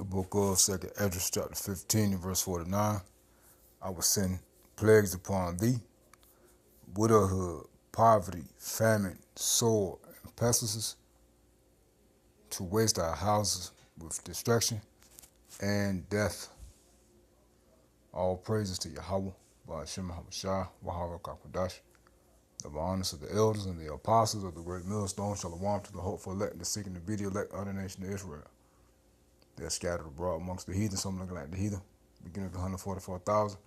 The book of 2nd Esdras, chapter 15, and verse 49. I will send plagues upon thee, widowhood, poverty, famine, sword, and pestilences, to waste thy houses with destruction and death. All praises to Yahweh, Ba'ashem HaMashah, Wahara Kakwadash. The honors of the elders and the apostles of the great millstone, Shalom to the hopeful elect, the seeking to be the elect of the nation of Israel. They're scattered abroad amongst the heathen, some looking like the heathen, beginning of the 144,000.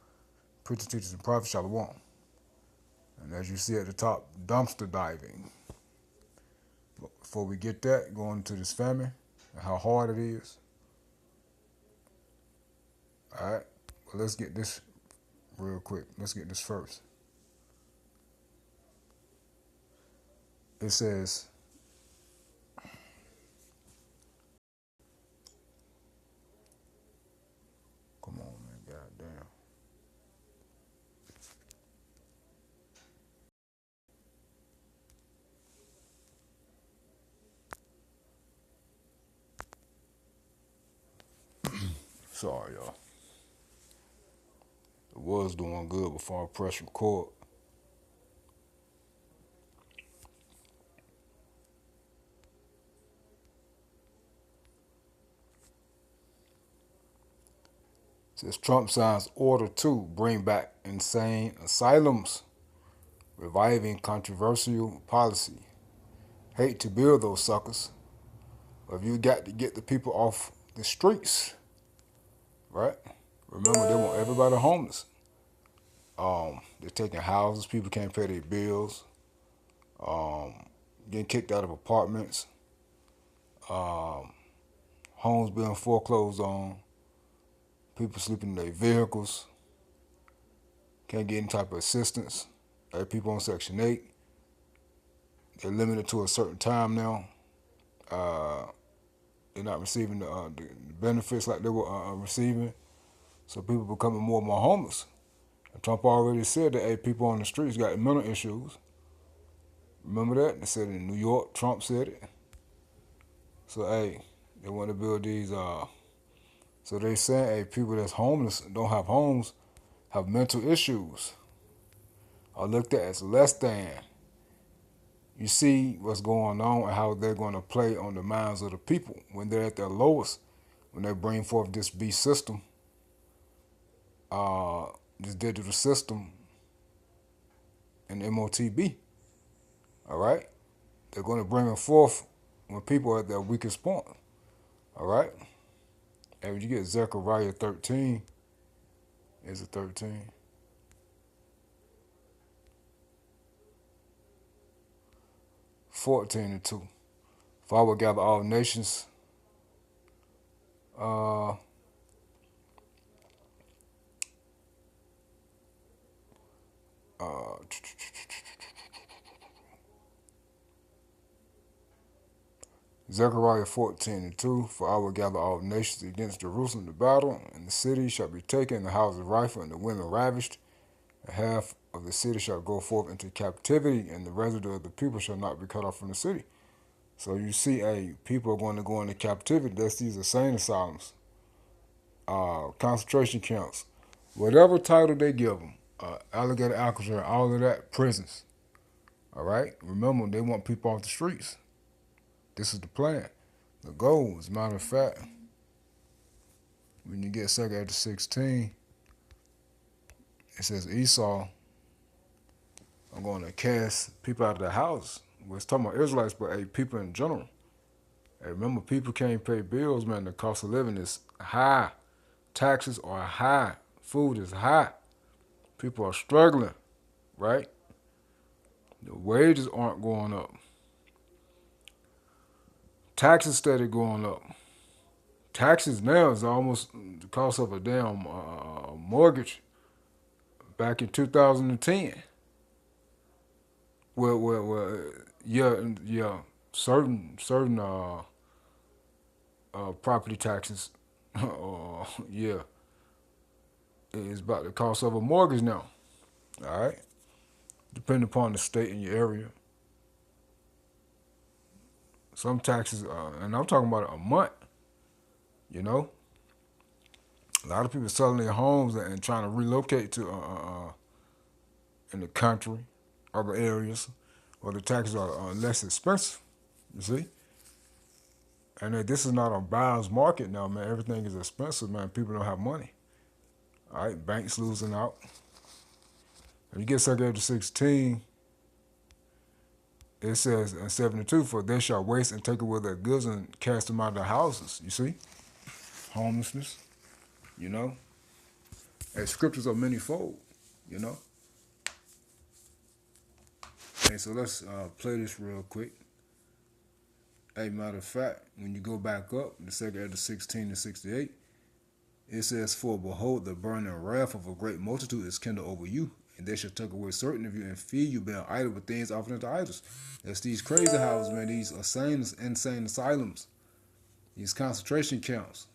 Preachers, teachers, and prophets, Shalom. And as you see at the top, dumpster diving. But before we get that, going into this famine and how hard it is. All right, well, let's get this real quick. Let's get this first. It says, come on, man, goddamn. Sorry, y'all. It was doing good before I pressed record. It says Trump signs order to bring back insane asylums, reviving controversial policy. Hate to build those suckers, but you got to get the people off the streets, right? Remember, they want everybody homeless. They're taking houses. People can't pay their bills. Getting kicked out of apartments. Homes being foreclosed on. People sleeping in their vehicles. Can't get any type of assistance. People on Section 8. They're limited to a certain time now. They're not receiving the benefits like they were receiving. So people becoming more and more homeless. And Trump already said that people on the streets got mental issues. Remember that? They said it in New York. Trump said it. So, they want to build these. So they saying, people that's homeless, don't have homes, have mental issues, are looked at as less than. You see what's going on and how they're going to play on the minds of the people when they're at their lowest, when they bring forth this beast system, this digital system, and MOTB. All right? They're going to bring it forth when people are at their weakest point. All right? And when you get Zechariah 13, is it 13? 14 and 2. For I will gather all nations. Zechariah 14 and 2. For I will gather all nations against Jerusalem to battle, and the city shall be taken, and the houses rifled, and the women ravished. And half of the city shall go forth into captivity, and the residue of the people shall not be cut off from the city. So you see, people are going to go into captivity. That's these insane asylums, concentration camps, whatever title they give them, alligator Alcatraz, all of that, prisons. All right? Remember, they want people off the streets. This is the plan. The goal, as a matter of fact, when you get 2nd Esdras 16, it says Esau, I'm going to cast people out of the house. We're talking about Israelites, but people in general. Remember, people can't pay bills, man. The cost of living is high. Taxes are high. Food is high. People are struggling, right? The wages aren't going up. Taxes steady going up. Taxes now is almost the cost of a damn mortgage back in 2010. Well, yeah. Certain property taxes, yeah, is about the cost of a mortgage now. All right, depending upon the state in your area. Some taxes, and I'm talking about a month. You know, A lot of people selling their homes and trying to relocate to in the country, other areas, where the taxes are less expensive. You see, and this is not a buyer's market now, man. Everything is expensive, man. People don't have money. All right, banks losing out. If you get second age of 16, it says in 72, for they shall waste and take away their goods and cast them out of their houses. You see, homelessness. You know, and scriptures are manyfold. You know. Hey, so let's play this real quick. Hey, matter of fact, when you go back up, the second age of 16 to 68, it says, for behold, the burning wrath of a great multitude is kindled over you, and they shall take away certain of you and feed you, being idle with things offered unto idols. That's these crazy houses, man, these insane asylums, these concentration camps,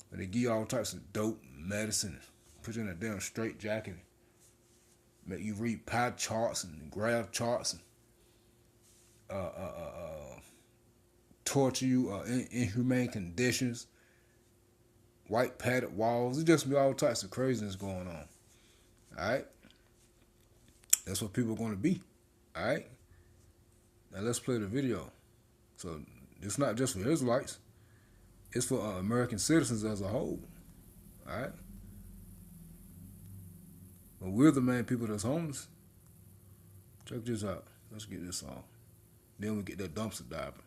where they give you all types of dope, medicine, put you in a damn straight jacket, make you read pie charts and graph charts, and torture you in inhumane conditions, white padded walls. It just be all types of craziness going on. Alright? That's what people are going to be. Alright? Now let's play the video. So it's not just for Israelites. It's for American citizens as a whole. Alright? But we're the main people that's homeless. Check this out. Let's get this on. Then we get that dumpster diving.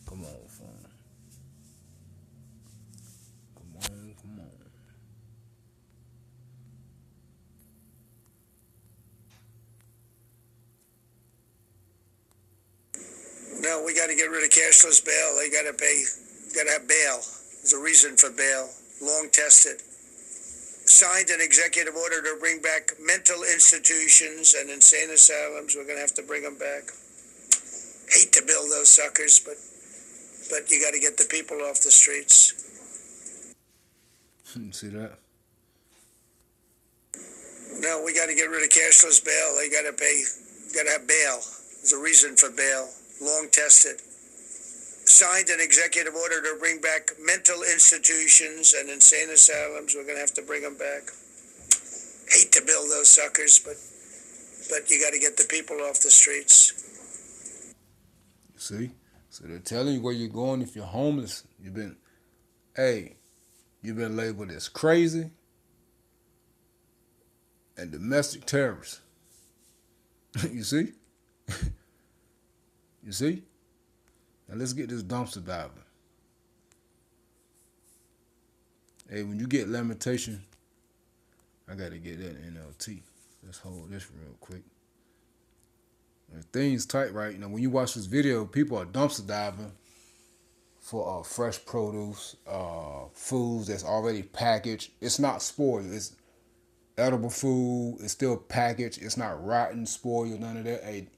Come on, phone. Come on. No, we got to get rid of cashless bail. They got to pay. Got to have bail. There's a reason for bail. Long tested. Signed an executive order to bring back mental institutions and insane asylums. We're going to have to bring them back. Hate to build those suckers, but you got to get the people off the streets. See that? No, we got to get rid of cashless bail. They got to pay. Got to have bail. There's a reason for bail. Long tested. Signed an executive order to bring back mental institutions and insane asylums. We're going to have to bring them back. Hate to build those suckers, but you got to get the people off the streets. See? So they're telling you where you're going if you're homeless. You've been labeled as crazy and domestic terrorist. You see? You see? Now let's get this dumpster diving. Hey, when you get lamentation, I gotta get that NLT. Let's hold this real quick. If things tight right now, when you watch this video, people are dumpster diving for fresh produce, foods that's already packaged. It's not spoiled. It's edible food. It's still packaged. It's not rotten, spoiled, none of that. Hey,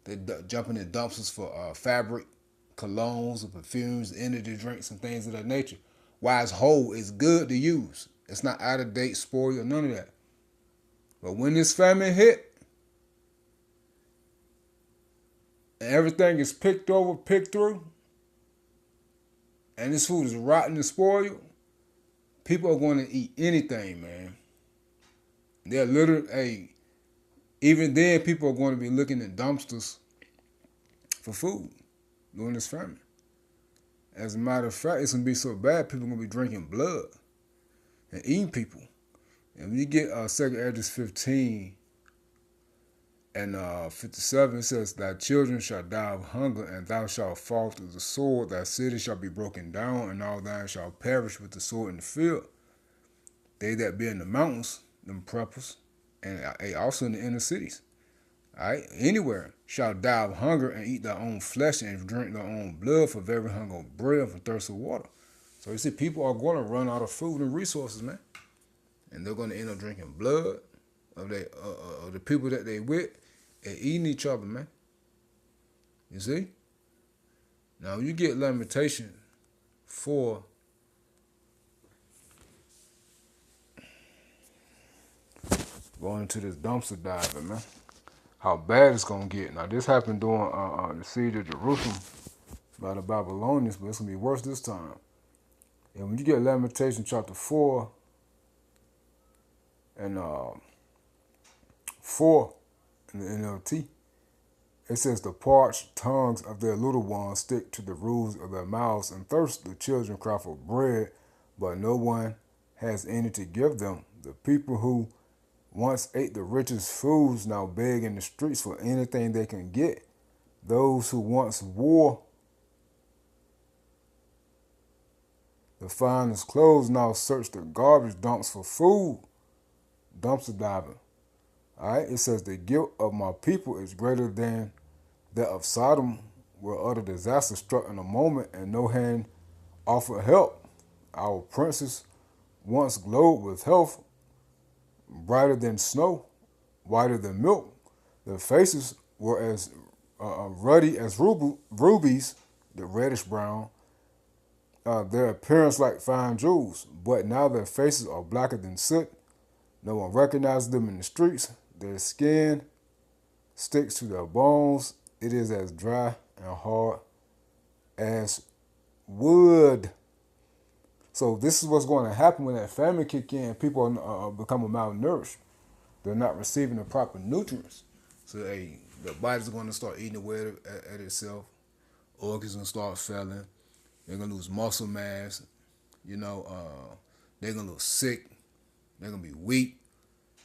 they're jumping in dumpsters for fabric, colognes, or perfumes, energy drinks, and things of that nature. While it's whole, it's good to use. It's not out of date, spoiled, or none of that. But when this famine hit, and everything is picked over, picked through, and this food is rotten and spoiled, people are going to eat anything, man. They're literally, even then, people are going to be looking at dumpsters for food during this famine. As a matter of fact, it's going to be so bad, people are going to be drinking blood and eating people. And when you get 2 Esdras 15 and 57, it says, thy children shall die of hunger, and thou shalt fall through the sword. Thy city shall be broken down, and all thine shall perish with the sword in the field. They that be in the mountains, them preppers, and also in the inner cities, all right, anywhere, shall die of hunger and eat their own flesh and drink their own blood, for very hunger of bread, for thirst of water. So you see, people are going to run out of food and resources, man, and they're going to end up drinking blood of the people that they with and eating each other, man. You see? Now you get lamentation for going into this dumpster diving, man. How bad it's gonna get. Now this happened during the siege of Jerusalem by the Babylonians, but it's going to be worse this time. And when you get Lamentation chapter 4 and 4 in the NLT, it says, the parched tongues of their little ones stick to the roofs of their mouths, and thirst the children cry for bread, but no one has any to give them. The people who once ate the richest foods now beg in the streets for anything they can get. Those who once wore the finest clothes now search the garbage dumps for food. Dumpster diving. Alright, it says the guilt of my people is greater than that of Sodom, where utter disaster struck in a moment and no hand offered help. Our princes once glowed with health, brighter than snow, whiter than milk. Their faces were as ruddy as rubies, the reddish brown. Their appearance like fine jewels, but now their faces are blacker than soot. No one recognizes them in the streets. Their skin sticks to their bones. It is as dry and hard as wood. So this is what's going to happen when that famine kick in. People are becoming malnourished. They're not receiving the proper nutrients. So the body's going to start eating away at itself. Organs going to start failing. They're going to lose muscle mass. They're going to look sick. They're going to be weak.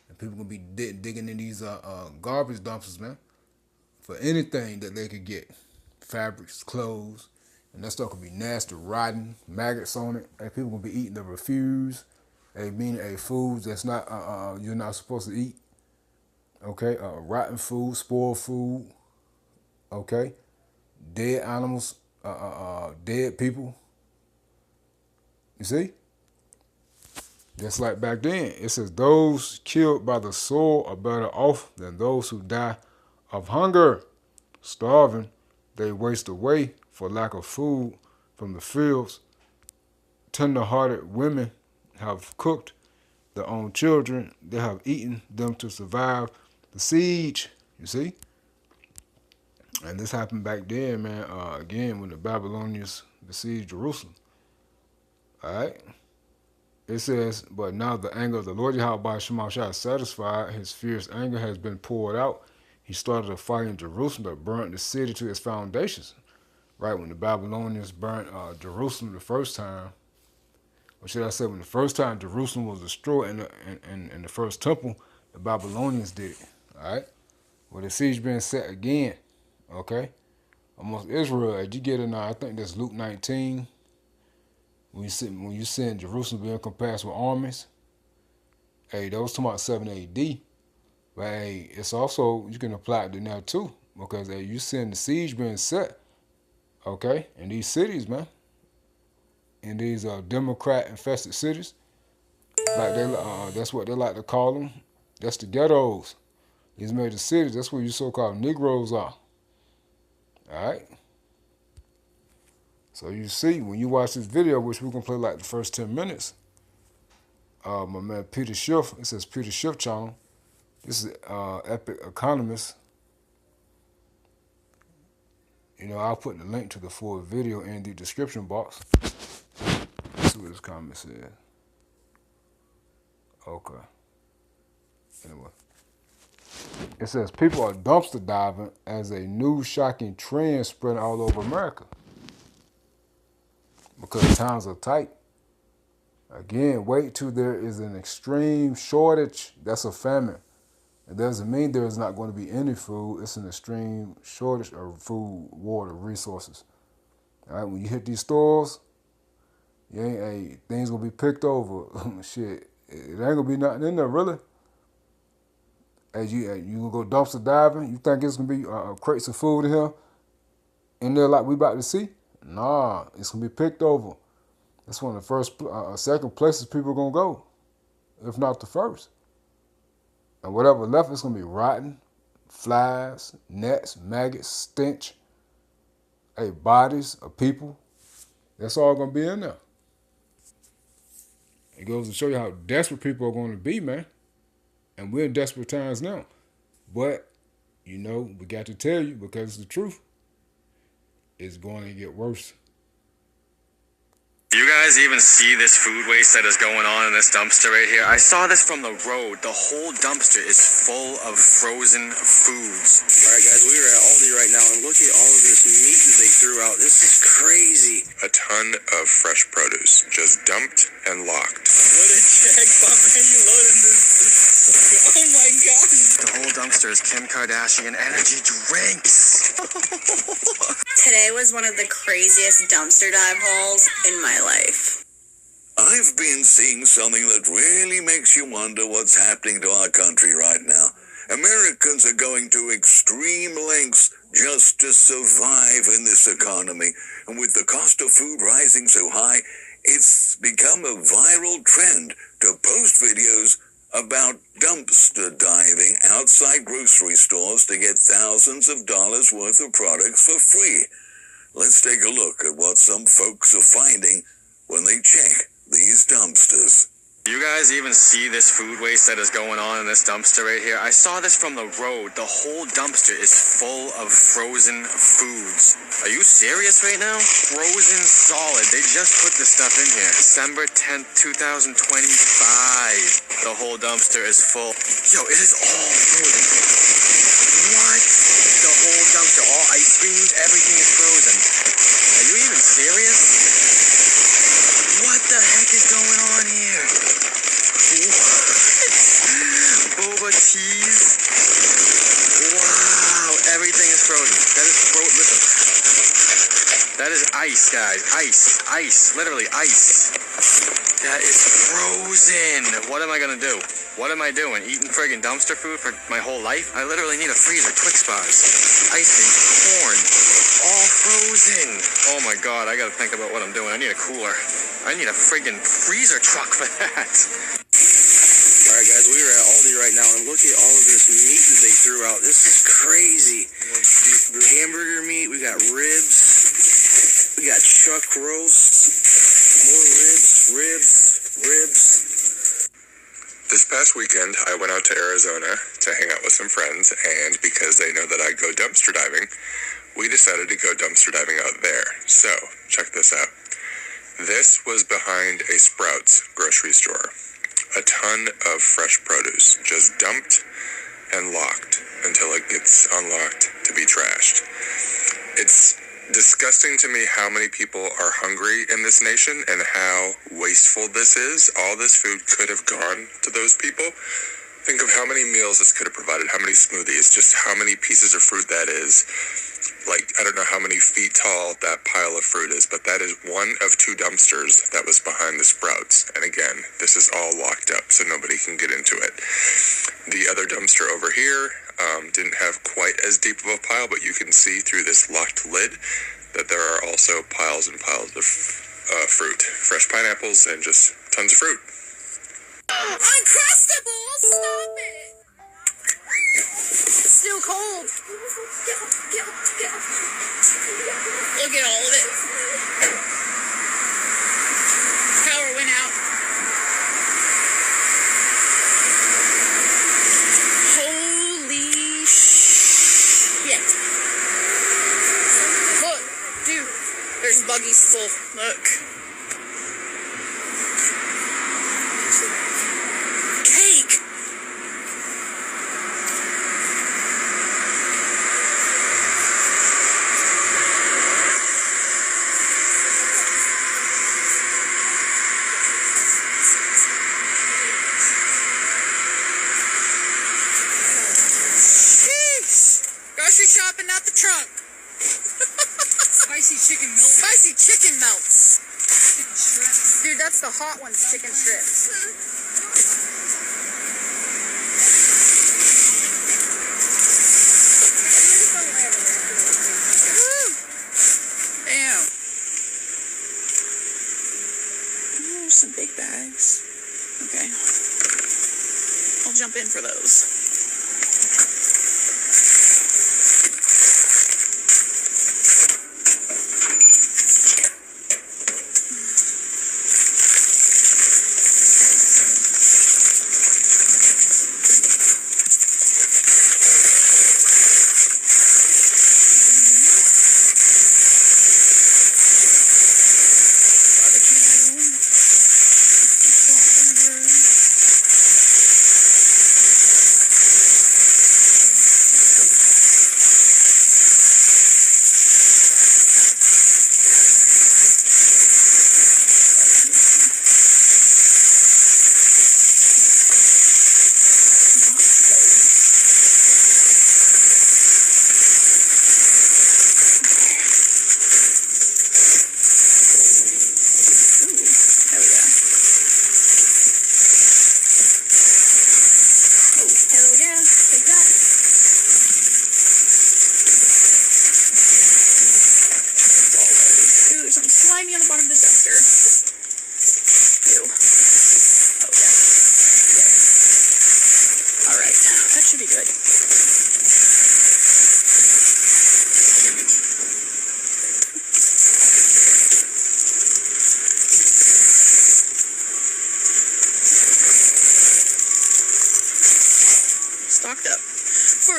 And people going to be digging in these garbage dumpsters, man, for anything that they could get. Fabrics, clothes. And that stuff could be nasty, rotten, maggots on it. And people going to be eating the refuse. Meaning foods that's not you're not supposed to eat. Okay? Rotten food, spoiled food. Okay? Dead animals, dead people. You see? Just like back then, it says those killed by the sword are better off than those who die of hunger. Starving, they waste away for lack of food from the fields. Tender-hearted women have cooked their own children. They have eaten them to survive the siege. You see? And this happened back then, man, again, when the Babylonians besieged Jerusalem. All right? It says, but now the anger of the Lord Yahweh Shemashah is satisfied. His fierce anger has been poured out. He started a fire in Jerusalem that burnt the city to its foundations. Right, when the Babylonians burnt Jerusalem the first time, or should I say when the first time Jerusalem was destroyed in the first temple, the Babylonians did it. All right? Well, the siege being set again, okay? Amongst Israel, as you get in, I think that's Luke 19, when you see Jerusalem being compassed with armies, that was talking about 7 AD. But it's also, you can apply it to now too, because you seeing the siege being set, okay, in these cities, man, in these Democrat-infested cities, like that's what they like to call them. That's the ghettos. These major cities, that's where you so-called Negroes are. All right. So you see, when you watch this video, which we're going to play like the first 10 minutes, my man Peter Schiff, it says Peter Schiff channel. This is Epic Economist. I'll put the link to the full video in the description box. Let's see what this comment says. Okay. Anyway. It says people are dumpster diving as a new shocking trend spreading all over America. Because times are tight. Again, wait till there is an extreme shortage. That's a famine. It doesn't mean there is not going to be any food. It's an extreme shortage of food, water, resources. All right, when you hit these stores, things going to be picked over. Shit, it ain't going to be nothing in there, really. As you going to go dumpster diving, you think it's going to be crates of food in here? In there like we about to see? Nah, it's going to be picked over. That's one of the first, second places people are going to go, if not the first. And whatever left is going to be rotten, flies, gnats, maggots, stench, bodies of people. That's all going to be in there. It goes to show you how desperate people are going to be, man. And we're in desperate times now. But, we got to tell you because it's the truth. it's going to get worse. Do you guys even see this food waste that is going on in this dumpster right here? I saw this from the road. The whole dumpster is full of frozen foods. All right, guys, we are at Aldi right now, and look at all of this meat that they threw out. This is crazy. A ton of fresh produce, just dumped and locked. What a jackpot, man. You loaded this. Oh, my God. The whole dumpster is Kim Kardashian energy drinks. Today was one of the craziest dumpster dive hauls in my life. I've been seeing something that really makes you wonder what's happening to our country right now. Americans are going to extreme lengths just to survive in this economy. And with the cost of food rising so high, it's become a viral trend to post videos about dumpster diving outside grocery stores to get thousands of dollars worth of products for free. Let's take a look at what some folks are finding when they check these dumpsters. Do you guys even see this food waste that is going on in this dumpster right here? I saw this from the road. The whole dumpster is full of frozen foods. Are you serious right now? Frozen solid. They just put this stuff in here. December 10th, 2025. The whole dumpster is full. Yo, it is all frozen. What? The whole dumpster, all ice creams, everything is frozen. Are you even serious? What the heck is going on here? What? Boba teas? Wow, everything is frozen. That is listen. That is ice, guys. Ice. Literally ice. That is frozen. What am I gonna do? What am I doing? Eating friggin' dumpster food for my whole life? I literally need a freezer. Twix bars, ice cream, corn, all frozen. Oh my God, I gotta think about what I'm doing. I need a cooler. I need a friggin' freezer truck for that. All right, guys, we are at Aldi right now, and look at all of this meat that they threw out. This is crazy. Hamburger meat. We got ribs. We got chuck roast. More ribs. This past weekend, I went out to Arizona to hang out with some friends, and because they know that I go dumpster diving, we decided to go dumpster diving out there. So, check this out. This was behind a Sprouts grocery store. A ton of fresh produce, just dumped and locked until it gets unlocked to be trashed. It's disgusting to me how many people are hungry in this nation and how wasteful this is. All this food could have gone to those people. Think of how many meals this could have provided, how many smoothies, just how many pieces of fruit that is. Like, I don't know how many feet tall that pile of fruit is, but that is one of two dumpsters that was behind the Sprouts. And again, this is all locked up, so nobody can get into it. The other dumpster over here didn't have quite as deep of a pile, but you can see through this locked lid that there are also piles and piles of fruit. Fresh pineapples and just tons of fruit. Uncrustables! Stop it! It's still cold. Look at all of it. Power went out. Holy shit. Look, dude. There's buggies full. Look. Cake. Grocery shopping out the trunk. Spicy chicken milk. Spicy chicken melts. Chicken strips. Dude, that's the hot ones, chicken strips. Woo. Damn. Oh, some big bags. Okay. I'll jump in for those.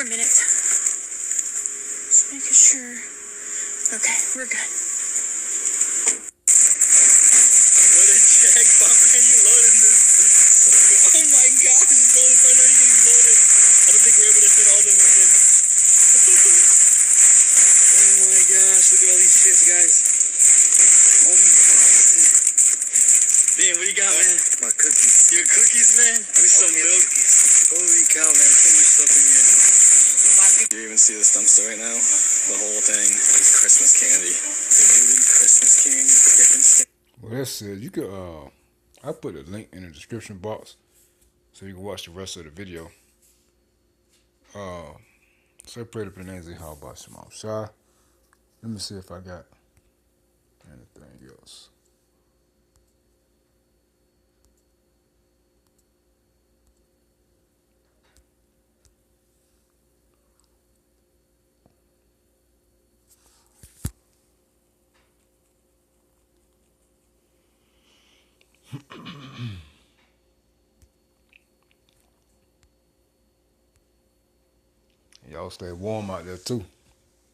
a minute. Just making sure. Okay, we're good. What a jackpot, man. You loaded this. Oh my gosh, it's going as far as anything's loaded. I don't think we're able to fit all them in this. Oh my gosh, look at all these shits, guys. All these boxes. Damn, what do you got, man? My cookies. Your cookies, man? With some milk. Holy cow, man. So much stuff in here. You even see this dumpster right now? The whole thing is Christmas candy. Literally Christmas candy. Well, that said, you could, I put a link in the description box so you can watch the rest of the video. So I prayed up in the name of how about Shema Shai. Let me see if I got anything else. Y'all stay warm out there too.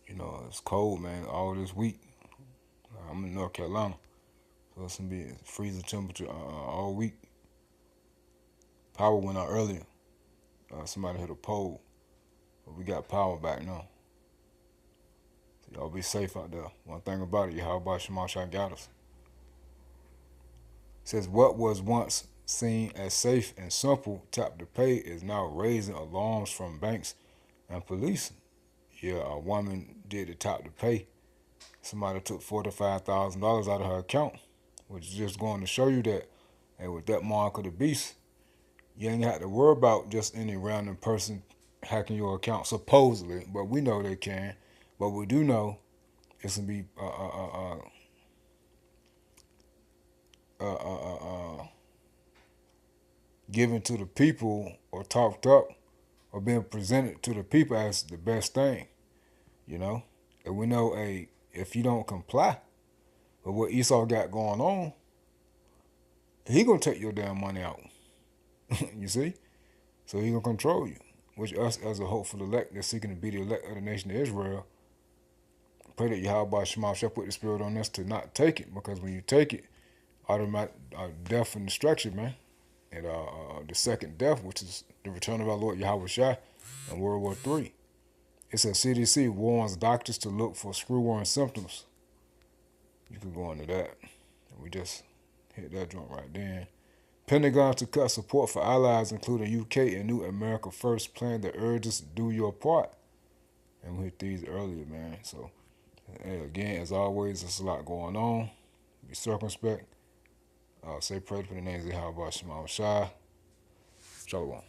You know, it's cold, man, all this week. I'm in North Carolina, so it's gonna be freezing temperature all week. Power went out earlier. Somebody hit a pole, but we got power back now. So y'all be safe out there. One thing about it, how about Shema Shai got us. It says, what was once seen as safe and simple tap to pay is now raising alarms from banks and police. Yeah, a woman did the tap to pay. Somebody took $45,000 out of her account, which is just going to show you that, hey, with that mark of the beast, you ain't got to worry about just any random person hacking your account, supposedly, but we know they can. But we do know it's going to be given to the people or talked up or being presented to the people as the best thing, you know? And we know, hey, if you don't comply with what Esau got going on, he gonna take your damn money out. You see? So he gonna control you. Which us as a hopeful elect that's seeking to be the elect of the nation of Israel, pray that Yahweh Shema shall put the spirit on us to not take it, because when you take it, automatic death and destruction, man. And the second death, which is the return of our Lord Yahweh Shai in World War III. It says CDC warns doctors to look for screwworm symptoms. You can go into that. And we just hit that joint right then. Pentagon to cut support for allies, including UK and New America First, plan that urges do your part. And we hit these earlier, man. So, again, as always, there's a lot going on. Be circumspect. Say prayer for the names of Yahweh Shema Shai. Shalom.